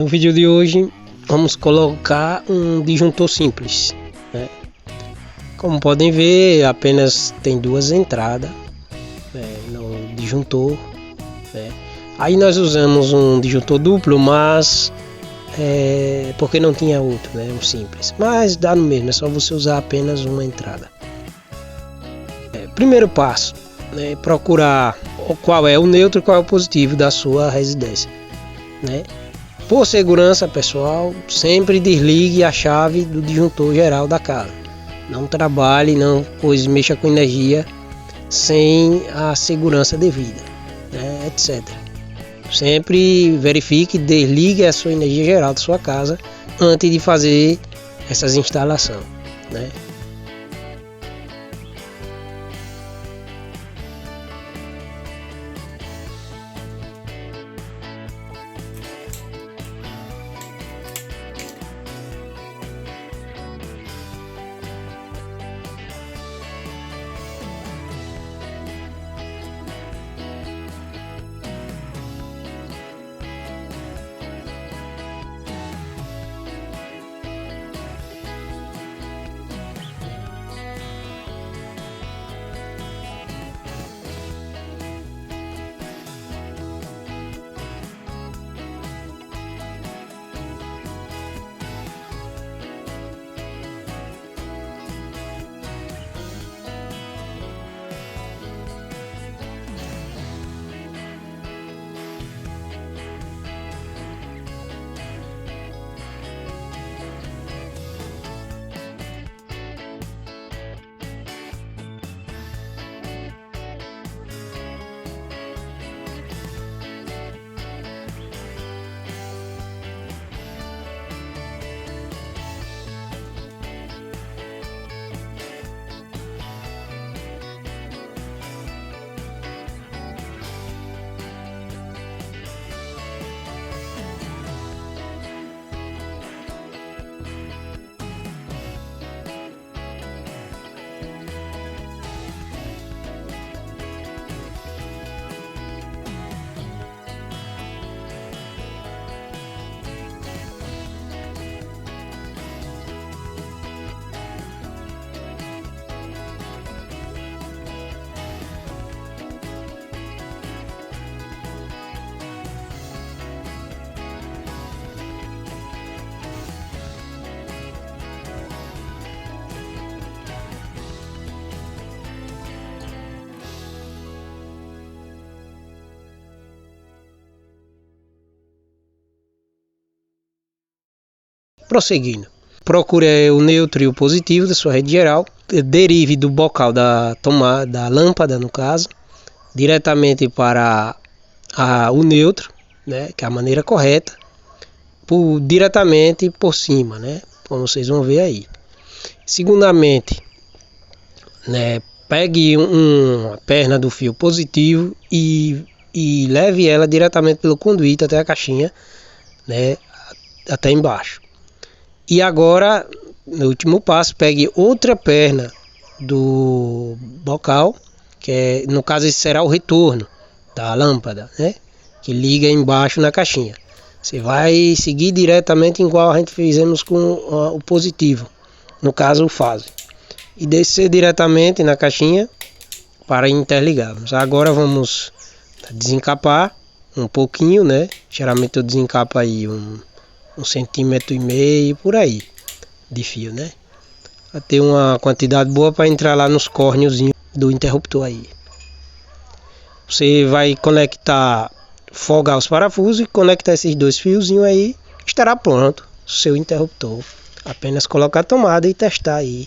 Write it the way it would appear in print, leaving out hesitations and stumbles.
No vídeo de hoje vamos colocar um disjuntor simples, né? Como podem ver, apenas tem duas entradas no disjuntor, né? Aí nós usamos um disjuntor duplo, mas porque não tinha outro, né? Um simples, mas dá no mesmo, é só você usar apenas uma entrada. Primeiro passo, né? Procurar qual é o neutro e qual é o positivo da sua residência, né? Por segurança, pessoal, sempre desligue a chave do disjuntor geral da casa. Não trabalhe, mexa com energia sem a segurança devida, né, etc. Sempre verifique, desligue a sua energia geral da sua casa antes de fazer essas instalações, né? Prosseguindo, procure o neutro e o positivo da sua rede geral, derive do bocal da tomada, da lâmpada no caso, diretamente para o neutro, né, que é a maneira correta, diretamente por cima, né, como vocês vão ver aí. Segundamente, né, pegue uma perna do fio positivo e leve ela diretamente pelo conduíte até a caixinha, né, até embaixo. E agora, no último passo, pegue outra perna do bocal, que no caso esse será o retorno da lâmpada, né, que liga embaixo na caixinha. Você vai seguir diretamente igual a gente fizemos com o positivo, no caso o fase, e descer diretamente na caixinha para interligarmos. Agora vamos desencapar um pouquinho, né? Geralmente eu desencapo aí 1,5 centímetro por aí de fio, né? Para ter uma quantidade boa para entrar lá nos córneozinhos do interruptor aí. Você vai conectar, folgar os parafusos e conectar esses dois fiozinhos aí, estará pronto o seu interruptor. Apenas colocar a tomada e testar aí